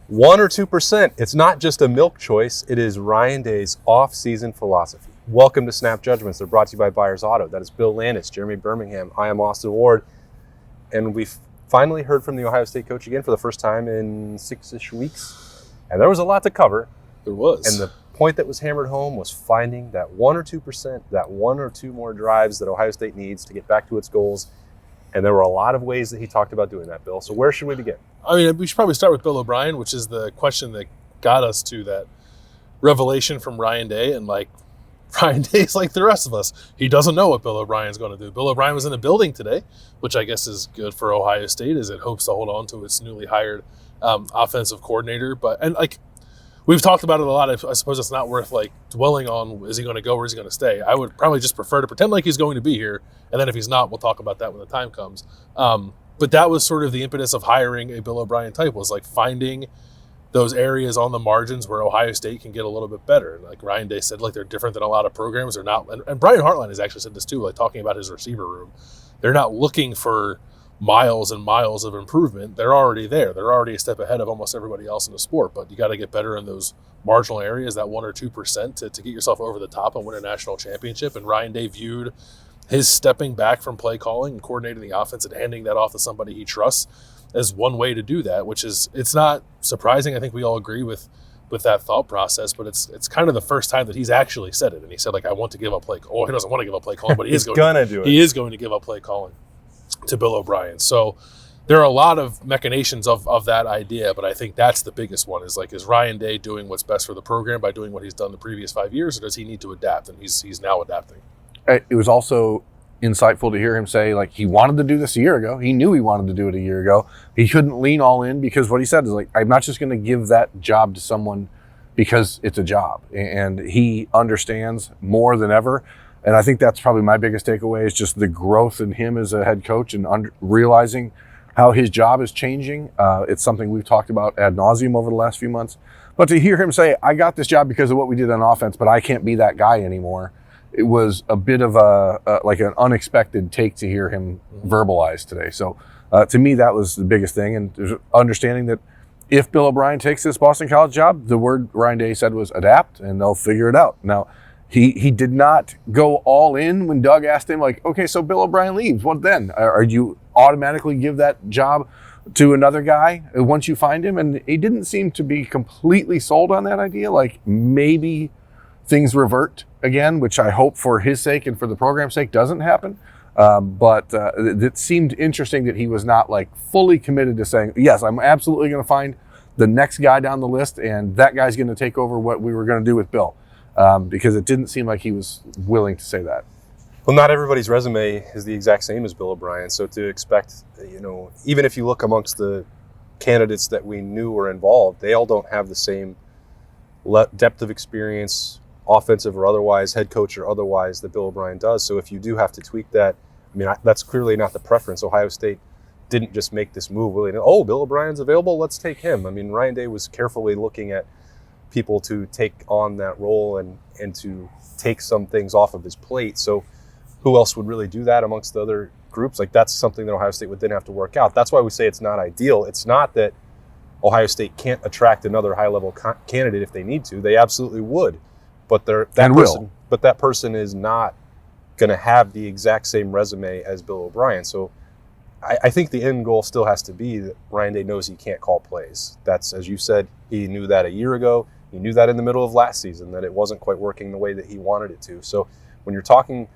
1 or 2%. It's not just a milk choice. It is Ryan Day's off-season philosophy. Welcome to Snap Judgments. They're brought to you by Buyers Auto. That is Bill Landis, Jeremy Birmingham. I am Austin Ward. And we've finally heard from the Ohio State coach again for the first time in 6-ish weeks. And there was a lot to cover. There was. And the point that was hammered home was finding that 1 or 2%, that 1 or 2 more drives that Ohio State needs to get back to its goals. And there were a lot of ways that he talked about doing that, Bill. So where should we begin? I mean, we should probably start with Bill O'Brien, which is the question that got us to that revelation from Ryan Day. And Ryan Day's like the rest of us. He doesn't know what Bill O'Brien's going to do. Bill O'Brien was in the building today, which I guess is good for Ohio State as it hopes to hold on to its newly hired offensive coordinator. We've talked about it a lot. I suppose it's not worth dwelling on, is he going to go or is he going to stay? I would probably just prefer to pretend like he's going to be here. And then if he's not, we'll talk about that when the time comes. But that was sort of the impetus of hiring a Bill O'Brien type, was finding those areas on the margins where Ohio State can get a little bit better. And like Ryan Day said, they're different than a lot of programs. They're not, and Brian Hartline has actually said this too, talking about his receiver room. They're not looking for miles and miles of improvement. They're already there. They're already a step ahead of almost everybody else in the sport, but you got to get better in those marginal areas, that 1 or 2% to get yourself over the top and win a national championship. And Ryan Day viewed his stepping back from play calling and coordinating the offense and handing that off to somebody he trusts as one way to do that, which is, it's not surprising. I think we all agree with that thought process, but it's kind of the first time that he's actually said it. And he said, I want to give up play. Oh, he doesn't want to give up play calling, but he is going to do it. He is going to give up play calling to Bill O'Brien. So there are a lot of machinations of that idea, but I think that's the biggest one is Ryan Day doing what's best for the program by doing what he's done the previous 5 years, or does he need to adapt? And he's now adapting. It was also insightful to hear him say, he wanted to do this a year ago. He knew he wanted to do it a year ago. He couldn't lean all in because what he said is I'm not just going to give that job to someone because it's a job. And he understands more than ever. And I think that's probably my biggest takeaway is just the growth in him as a head coach and realizing how his job is changing. It's something we've talked about ad nauseum over the last few months. But to hear him say, I got this job because of what we did on offense, but I can't be that guy anymore. It was a bit of an unexpected take to hear him verbalize today. So to me, that was the biggest thing. And there's understanding that if Bill O'Brien takes this Boston College job, the word Ryan Day said was adapt, and they'll figure it out. Now, he did not go all in when Doug asked him, okay, so Bill O'Brien leaves. What then? Are you automatically give that job to another guy once you find him? And he didn't seem to be completely sold on that idea. Maybe things revert again, which I hope for his sake and for the program's sake doesn't happen. But it seemed interesting that he was not fully committed to saying, yes, I'm absolutely going to find the next guy down the list and that guy's going to take over what we were going to do with Bill. Because it didn't seem like he was willing to say that. Well, not everybody's resume is the exact same as Bill O'Brien. So to expect, even if you look amongst the candidates that we knew were involved, they all don't have the same depth of experience, offensive or otherwise, head coach or otherwise, that Bill O'Brien does. So if you do have to tweak that, that's clearly not the preference. Ohio State didn't just make this move willing. Oh, Bill O'Brien's available, let's take him. Ryan Day was carefully looking at people to take on that role and to take some things off of his plate. So who else would really do that amongst the other groups? That's something that Ohio State would then have to work out. That's why we say it's not ideal. It's not that Ohio State can't attract another high-level candidate if they need to. They absolutely would. But that person is not going to have the exact same resume as Bill O'Brien. So I think the end goal still has to be that Ryan Day knows he can't call plays. That's, as you said, he knew that a year ago. He knew that in the middle of last season, that it wasn't quite working the way that he wanted it to. So when you're talking,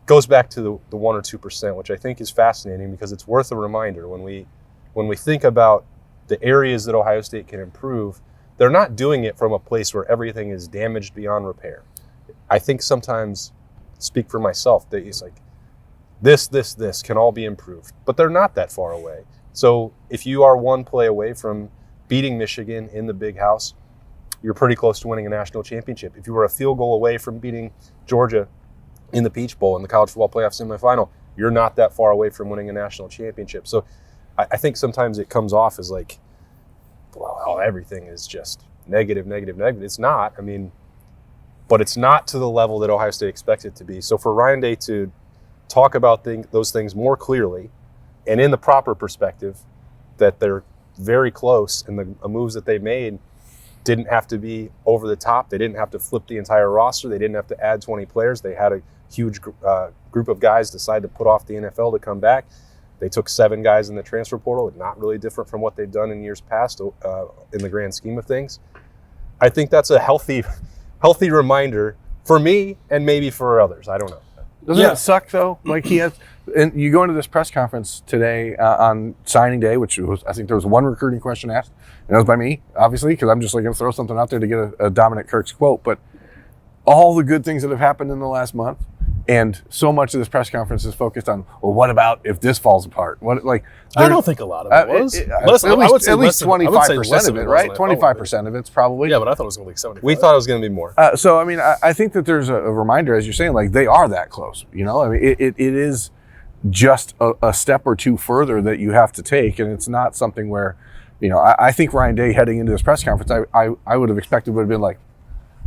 goes back to the 1 or 2%, which I think is fascinating because it's worth a reminder. When we think about the areas that Ohio State can improve, they're not doing it from a place where everything is damaged beyond repair. I think sometimes, speak for myself, that it's this can all be improved, but they're not that far away. So if you are one play away from beating Michigan in the Big House, you're pretty close to winning a national championship. If you were a field goal away from beating Georgia in the Peach Bowl in the college football playoff semifinal, you're not that far away from winning a national championship. So I think sometimes it comes off as well, everything is just negative. It's not. But it's not to the level that Ohio State expects it to be. So for Ryan Day to talk about those things more clearly and in the proper perspective, that they're very close, and the moves that they made didn't have to be over the top. They didn't have to flip the entire roster. They didn't have to add 20 players. They had a huge group of guys decide to put off the NFL to come back. They took 7 guys in the transfer portal, not really different from what they've done in years past in the grand scheme of things. I think that's a healthy reminder for me and maybe for others. I don't know. Doesn't that suck though? Like he has, and you go into this press conference today on signing day, which was, I think there was one recruiting question asked, and that was by me, obviously, because I'm just like going to throw something out there to get a Dominic Kirk's quote. But all the good things that have happened in the last month, and so much of this press conference is focused on, well, what about if this falls apart? What I don't think a lot of it was. At least 25% of it, right? 25% of it's probably. Yeah, but I thought it was going to be 75%. We thought it was going to be more. So I mean, I think that there's a reminder, as you're saying, like they are that close. You know, I mean, it is just a step or two further that you have to take, and it's not something where, you know, I think Ryan Day heading into this press conference, I would have expected would have been like,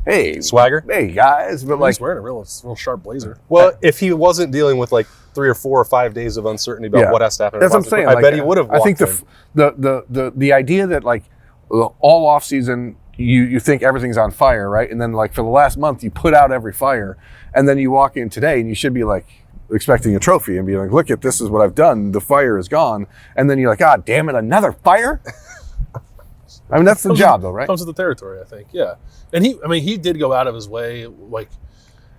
hey, swagger, hey guys, but he's wearing a real sharp blazer. Well, if he wasn't dealing with like 3 or 4 or 5 days of uncertainty about what has to happen, that's what I'm saying. I bet he would have. I think the idea that like all off season you think everything's on fire, right? And then like for the last month you put out every fire, and then you walk in today and you should be like expecting a trophy and be like, look at this is what I've done. The fire is gone, and then you're like, ah, damn it, another fire. I mean, that's the job, though, right? Comes with the territory, I think. Yeah, and he did go out of his way, like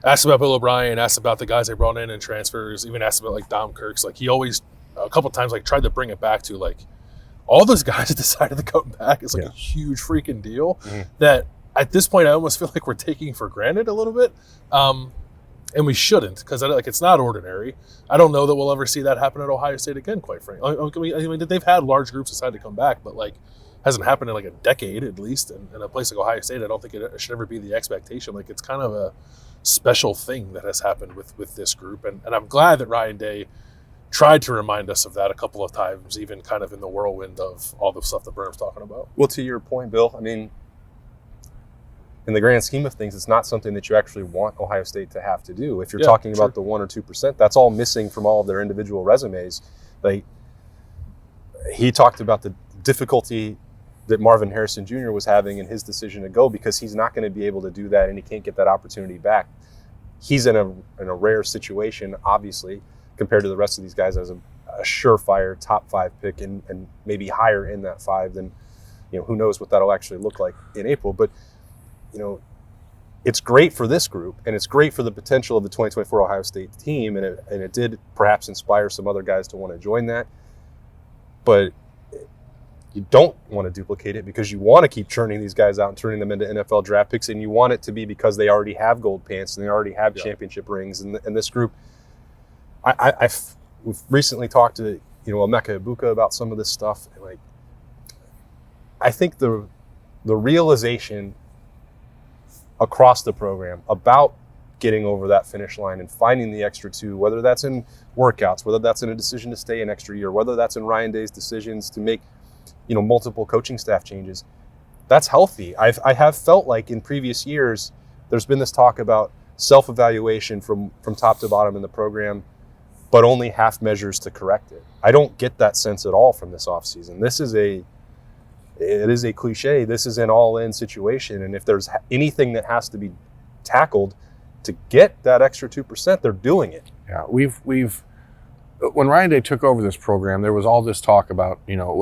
asked about Bill O'Brien, asked about the guys they brought in and transfers, even asked about like Dom Kirk's. Like he always a couple times like tried to bring it back to like all those guys that decided to come back. It's like a huge freaking deal that at this point I almost feel like we're taking for granted a little bit, and we shouldn't, because like it's not ordinary. I don't know that we'll ever see that happen at Ohio State again, quite frankly. I mean, they've had large groups decide to come back, but like. Hasn't happened in like a decade at least, and in a place like Ohio State, I don't think it should ever be the expectation. Like it's kind of a special thing that has happened with this group, and I'm glad that Ryan Day tried to remind us of that a couple of times, even kind of in the whirlwind of all the stuff that Burnham's talking about. Well, to your point, Bill, I mean, in the grand scheme of things, it's not something that you actually want Ohio State to have to do. If you're talking about the 1 or 2%, that's all missing from all of their individual resumes. Like he talked about the difficulty that Marvin Harrison Jr. was having in his decision to go, because he's not going to be able to do that and he can't get that opportunity back. He's in a rare situation, obviously, compared to the rest of these guys as a surefire top 5 pick and maybe higher in that 5 than, you know, who knows what that'll actually look like in April. But, you know, it's great for this group and it's great for the potential of the 2024 Ohio State team, and it did perhaps inspire some other guys to want to join that. But you don't want to duplicate it because you want to keep churning these guys out and turning them into NFL draft picks, and you want it to be because they already have gold pants and they already have championship rings. And this group, we've recently talked to Emeka Ibuka about some of this stuff. And like, I think the realization across the program about getting over that finish line and finding the extra 2, whether that's in workouts, whether that's in a decision to stay an extra year, whether that's in Ryan Day's decisions to make multiple coaching staff changes, that's healthy. I have felt like in previous years, there's been this talk about self-evaluation from top to bottom in the program, but only half measures to correct it. I don't get that sense at all from this offseason. It is a cliche. This is an all-in situation. And if there's anything that has to be tackled to get that extra 2%, they're doing it. Yeah, when Ryan Day took over this program, there was all this talk about,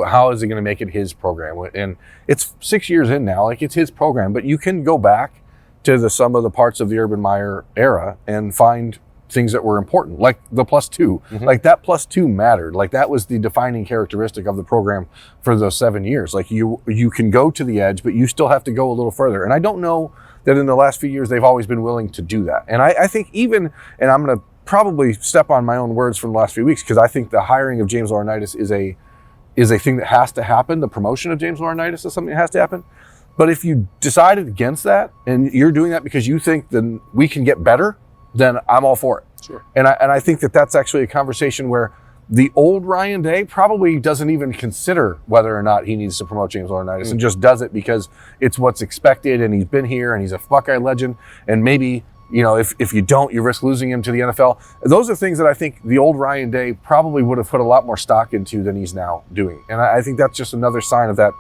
how is he going to make it his program? And it's 6 years in now, like it's his program, but you can go back to the sum of the parts of the Urban Meyer era and find things that were important, like the +2. Mm-hmm. Like that +2 mattered. Like that was the defining characteristic of the program for those 7 years. Like you can go to the edge, but you still have to go a little further. And I don't know that in the last few years, they've always been willing to do that. And I think even, and I'm going to probably step on my own words from the last few weeks, because I think the hiring of James Laurinaitis is a thing that has to happen. The promotion of James Laurinaitis is something that has to happen. But if you decided against that and you're doing that because you think then we can get better, then I'm all for it. Sure. And I think that that's actually a conversation where the old Ryan Day probably doesn't even consider whether or not he needs to promote James Laurinaitis and just does it because it's what's expected and he's been here and he's a Buckeye legend and maybe if you don't, you risk losing him to the NFL. Those are things that I think the old Ryan Day probably would have put a lot more stock into than he's now doing. And I think that's just another sign of that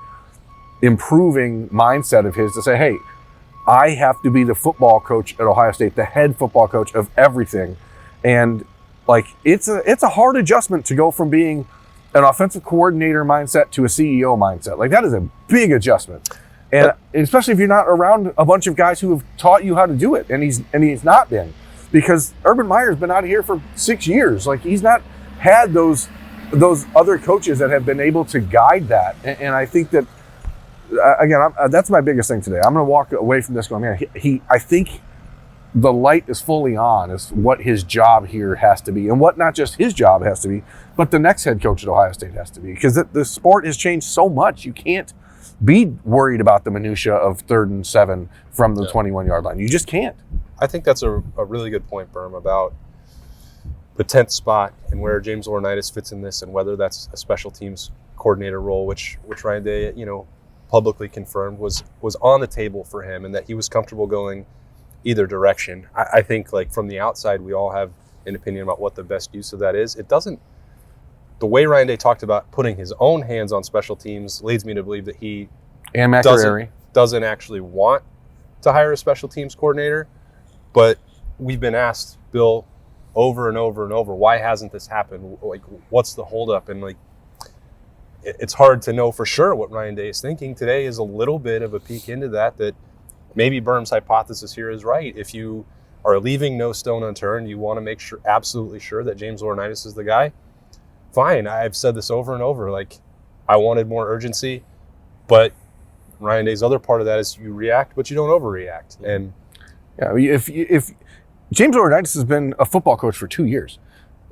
improving mindset of his to say, hey, I have to be the football coach at Ohio State, the head football coach of everything. And like, it's a hard adjustment to go from being an offensive coordinator mindset to a CEO mindset. Like, that is a big adjustment. And especially if you're not around a bunch of guys who have taught you how to do it, and he's not been, because Urban Meyer's been out here for 6 years. Like, he's not had those other coaches that have been able to guide that. And I think that again, that's my biggest thing today. I'm going to walk away from this going, man, I think the light is fully on as what his job here has to be, and what not just his job has to be, but the next head coach at Ohio State has to be, because the sport has changed so much. You can't be worried about the minutia of 3rd and 7 from the 21-yard line. You just can't. I think that's a really good point, Berm, about the 10th spot and where James Laurinaitis fits in this, and whether that's a special teams coordinator role, which Ryan Day, publicly confirmed was on the table for him, and that he was comfortable going either direction. I think, like, from the outside, we all have an opinion about what the best use of that is. It doesn't. The way Ryan Day talked about putting his own hands on special teams leads me to believe that he doesn't actually want to hire a special teams coordinator. But we've been asked, Bill, over and over and over, why hasn't this happened? Like, what's the holdup? And like, it's hard to know for sure what Ryan Day is thinking. Today is a little bit of a peek into that maybe Berm's hypothesis here is right. If you are leaving no stone unturned, you want to make sure, absolutely sure, that James Laurinaitis is the guy. Fine, I've said this over and over. Like, I wanted more urgency, but Ryan Day's other part of that is you react, but you don't overreact. And yeah, if James Laurinaitis has been a football coach for 2 years,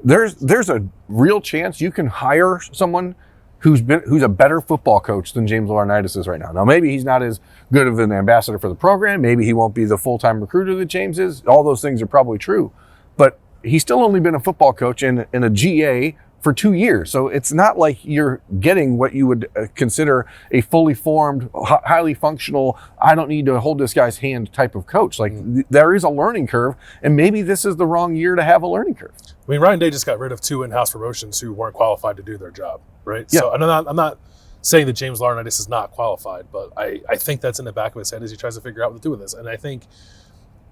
there's a real chance you can hire someone who's a better football coach than James Laurinaitis is right now. Now, maybe he's not as good of an ambassador for the program. Maybe he won't be the full-time recruiter that James is. All those things are probably true, but he's still only been a football coach and a GA for 2 years. So it's not like you're getting what you would consider a fully formed, highly functional, I don't need to hold this guy's hand type of coach. Like, there is a learning curve, and maybe this is the wrong year to have a learning curve. I mean, Ryan Day just got rid of 2 in-house promotions who weren't qualified to do their job, right? Yeah. So I'm not saying that James Laurinaitis is not qualified, but I think that's in the back of his head as he tries to figure out what to do with this. And I think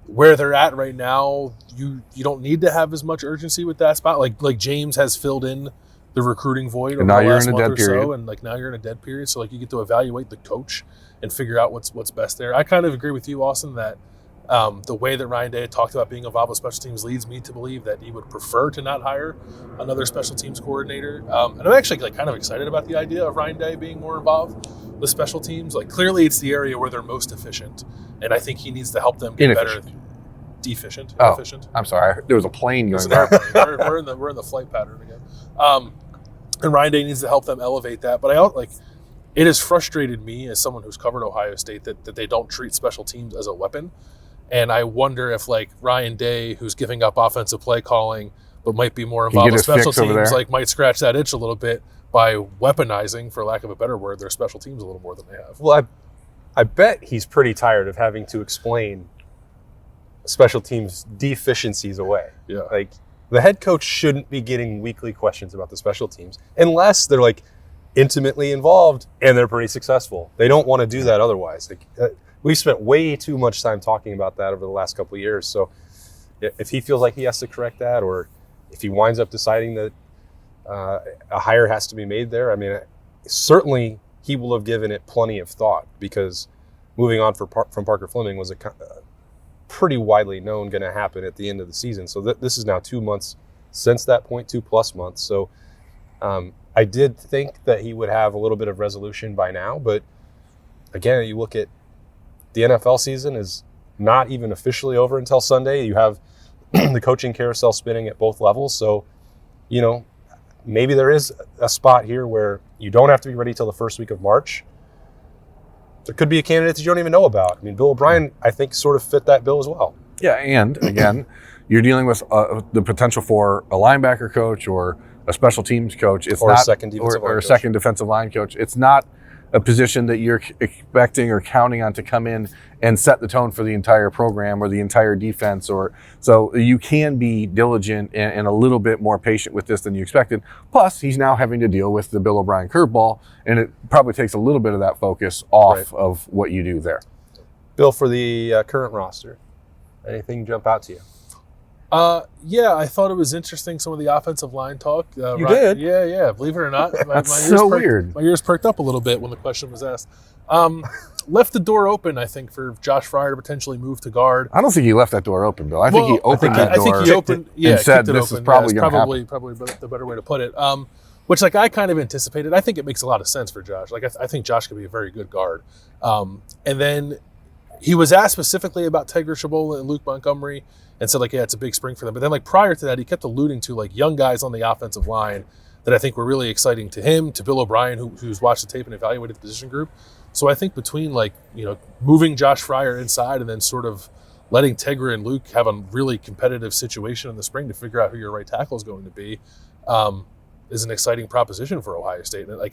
where they're at right now, you don't need to have as much urgency with that spot. Like James has filled in the recruiting void over the last month or so, and like now you're in a dead period. So like you get to evaluate the coach and figure out what's best there. I kind of agree with you, Austin, that the way that Ryan Day talked about being involved with special teams leads me to believe that he would prefer to not hire another special teams coordinator. And I'm actually like kind of excited about the idea of Ryan Day being more involved with special teams. Like, clearly it's the area where they're most efficient, and I think he needs to help them get better. Deficient. Oh, efficient. I'm sorry. There was a plane going by. We're in the flight pattern again. And Ryan Day needs to help them elevate that. But it has frustrated me as someone who's covered Ohio State that they don't treat special teams as a weapon. And I wonder if, like, Ryan Day, who's giving up offensive play calling but might be more involved with special teams, like, might scratch that itch a little bit by weaponizing, for lack of a better word, their special teams a little more than they have. Well, I bet he's pretty tired of having to explain special teams deficiencies away. Yeah. Like, the head coach shouldn't be getting weekly questions about the special teams unless they're, like, intimately involved and they're pretty successful. They don't want to do that otherwise. Like, we've spent way too much time talking about that over the last couple of years. So if he feels like he has to correct that, or if he winds up deciding that a hire has to be made there, I mean, certainly he will have given it plenty of thought, because moving on from Parker Fleming was a pretty widely known going to happen at the end of the season. So this is now 2 months since that point, 2+ months. So I did think that he would have a little bit of resolution by now. But again, you look at the NFL season is not even officially over until Sunday. You have the coaching carousel spinning at both levels. So, maybe there is a spot here where you don't have to be ready till the first week of March. There could be a candidate that you don't even know about. I mean, Bill O'Brien, I think, sort of fit that bill as well. Yeah, and again, you're dealing with the potential for a linebacker coach or a special teams coach. It's or not, a second defensive line or a coach. second defensive line coach. It's not a position that you're expecting or counting on to come in and set the tone for the entire program or the entire defense. So you can be diligent and a little bit more patient with this than you expected. Plus, he's now having to deal with the Bill O'Brien curveball, and it probably takes a little bit of that focus off of what you do there. Bill, for the current roster, anything jump out to you? Yeah, I thought it was interesting, some of the offensive line talk. You did? Yeah. Believe it or not. That's so weird. My ears perked up a little bit when the question was asked. Left the door open, I think, for Josh Fryer to potentially move to guard. I don't think he left that door open, Bill. I think he opened that door and said this is probably going to happen. Probably the better way to put it. Which, like, I kind of anticipated. I think it makes a lot of sense for Josh. Like, I think Josh could be a very good guard. And then he was asked specifically about Tegra Chabola and Luke Montgomery and said, like, yeah, it's a big spring for them. But then, like, prior to that, he kept alluding to, like, young guys on the offensive line that I think were really exciting to him, to Bill O'Brien, who's watched the tape and evaluated the position group. So I think between, like, moving Josh Fryer inside and then sort of letting Tegra and Luke have a really competitive situation in the spring to figure out who your right tackle is going to be is an exciting proposition for Ohio State. And, like,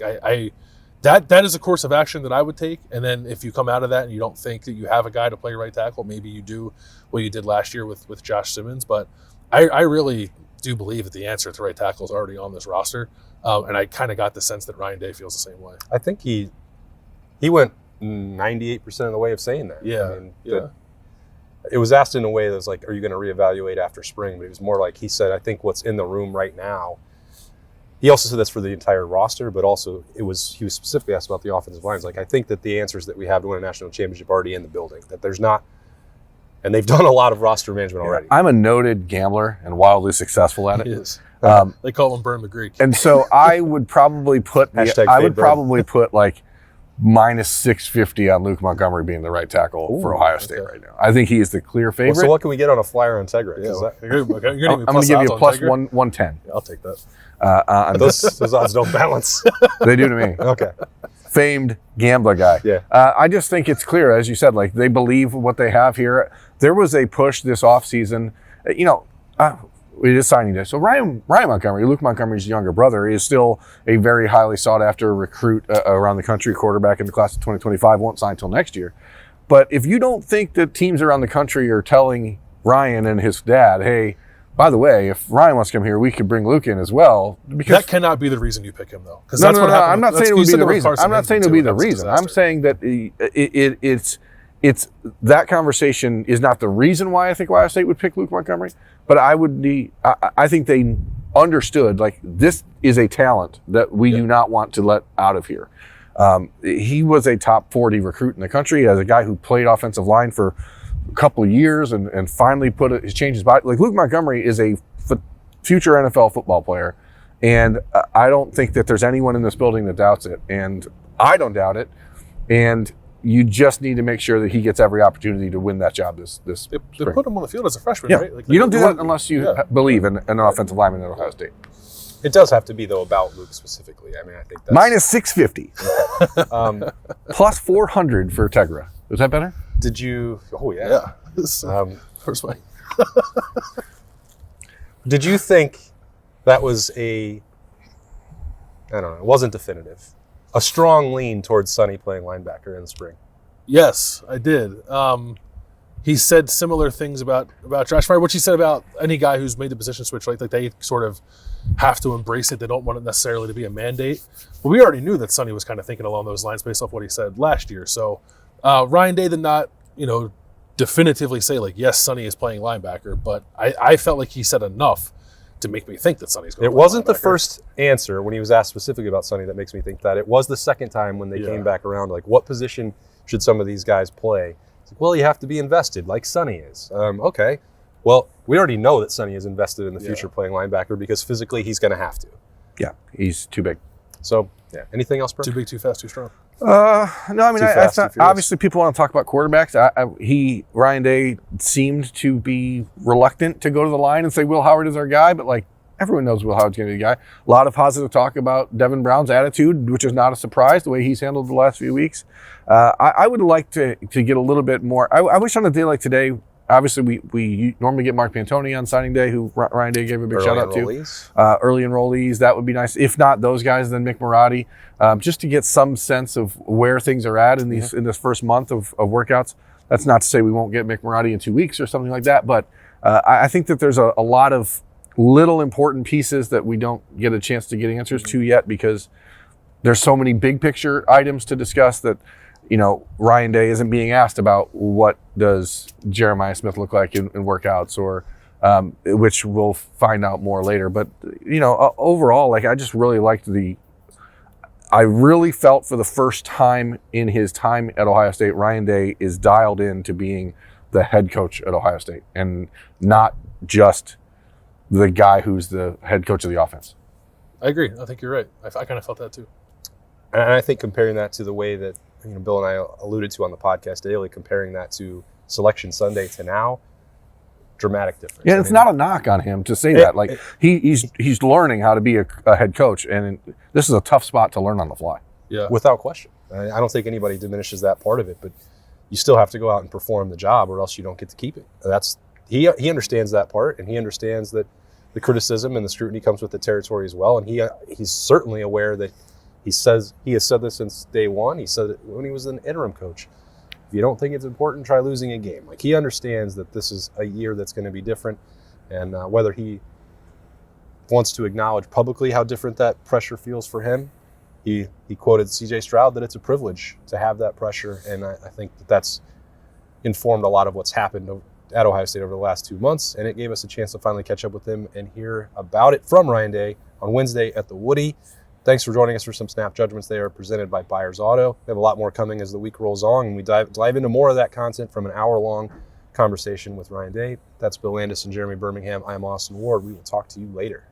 that is a course of action that I would take. And then if you come out of that and you don't think that you have a guy to play right tackle, maybe you do what you did last year with Josh Simmons. But I really do believe that the answer to right tackle is already on this roster. And I kind of got the sense that Ryan Day feels the same way. I think he went 98% of the way of saying that. Yeah. It was asked in a way that was like, are you going to reevaluate after spring? But it was more like he said, I think what's in the room right now. He also said this for the entire roster, but also he was specifically asked about the offensive lines. Like, I think that the answers that we have to win a national championship are already in the building, that there's not, and they've done a lot of roster management already. I'm a noted gambler and wildly successful at it. He is. They call him Burn the Greek. And so I would probably put like minus 650 on Luke Montgomery being the right tackle for Ohio State right now. I think he is the clear favorite. Well, so what can we get on a flyer on Tegra? You're I'm going to give you a plus 110. Yeah, I'll take that. Those odds don't balance. They do to me. Okay. Famed gambler guy. Yeah. I just think it's clear, as you said, like they believe what they have here. There was a push this offseason. It is signing day. So Ryan Montgomery, Luke Montgomery's younger brother, is still a very highly sought after recruit around the country, quarterback in the class of 2025, won't sign until next year. But if you don't think that teams around the country are telling Ryan and his dad, hey, by the way, if Ryan wants to come here, we could bring Luke in as well. Because that cannot be the reason you pick him, though. No, I'm not saying it would be the reason. I'm not saying it would be the reason. I'm saying that it's that conversation is not the reason why I think Ohio State would pick Luke Montgomery, but I think they understood, like, this is a talent that we do not want to let out of here. He was a top 40 recruit in the country as a guy who played offensive line for a couple of years and finally changed his body. Like, Luke Montgomery is a future NFL football player, and I don't think that there's anyone in this building that doubts it, and I don't doubt it. And you just need to make sure that he gets every opportunity to win that job this They spring. put him on the field as a freshman, Yeah. right? Like, you don't do that unless you believe in an offensive lineman at Ohio State. It does have to be, though, about Luke specifically. I mean, I think that's... Minus 650. Plus 400 for Tegra. Was that better? Did you... Oh, yeah. First way. Did you think that was I don't know, it wasn't definitive, a strong lean towards Sonny playing linebacker in the spring? Yes, I did. He said similar things about Josh Fryer, which he said about any guy who's made the position switch, right? Like, they sort of have to embrace it. They don't want it necessarily to be a mandate. But we already knew that Sonny was kind of thinking along those lines based off what he said last year. So Ryan Day did not, definitively say, like, yes, Sonny is playing linebacker, but I felt like he said enough to make me think that Sonny's going to play linebacker. It wasn't the first answer when he was asked specifically about Sonny that makes me think that. It was the second time when they came back around, like, what position should some of these guys play? It's like, well, you have to be invested like Sonny is. Okay. Well, we already know that Sonny is invested in the future playing linebacker because physically he's going to have to. Yeah, he's too big. So, yeah. Anything else, Bert? Too big, too fast, too strong. No, I mean, Too fast, obviously people want to talk about quarterbacks. Ryan Day seemed to be reluctant to go to the line and say Will Howard is our guy, but, like, everyone knows Will Howard's going to be the guy. A lot of positive talk about Devin Brown's attitude, which is not a surprise, the way he's handled the last few weeks. I would like to get a little bit more. I wish on a day like today, obviously we normally get Mark Pantoni on signing day, who Ryan Day gave a big shout out to. Early enrollees, that would be nice. If not those guys, then Mick Marotti, just to get some sense of where things are at in these in this first month of workouts. That's not to say we won't get Mick Marotti in 2 weeks or something like that, but I think that there's a lot of little important pieces that we don't get a chance to get answers to yet, because there's so many big picture items to discuss that, Ryan Day isn't being asked about what does Jeremiah Smith look like in workouts, or which we'll find out more later. But, overall, I just really liked I really felt for the first time in his time at Ohio State, Ryan Day is dialed in to being the head coach at Ohio State and not just the guy who's the head coach of the offense. I agree. I think you're right. I kind of felt that too. And I think comparing that to the way that Bill and I alluded to on the podcast daily, comparing that to Selection Sunday to now, dramatic difference. Yeah, it's not a knock on him to say that. He's learning how to be a head coach, and this is a tough spot to learn on the fly. Yeah, without question. I don't think anybody diminishes that part of it, but you still have to go out and perform the job, or else you don't get to keep it. He understands that part, and he understands that the criticism and the scrutiny comes with the territory as well. And he's certainly aware that he has said this since day one. He said it when he was an interim coach. If you don't think it's important, try losing a game. He understands that this is a year that's going to be different, and whether he wants to acknowledge publicly how different that pressure feels for him, he quoted C.J. Stroud that it's a privilege to have that pressure, and I think that's informed a lot of what's happened at Ohio State over the last 2 months, and it gave us a chance to finally catch up with him and hear about it from Ryan Day on Wednesday at the Woody. Thanks for joining us for some Snap Judgments. They are presented by Byers Auto. We have a lot more coming as the week rolls on, and we dive into more of that content from an hour-long conversation with Ryan Day. That's Bill Landis and Jeremy Birmingham. I'm Austin Ward. We will talk to you later.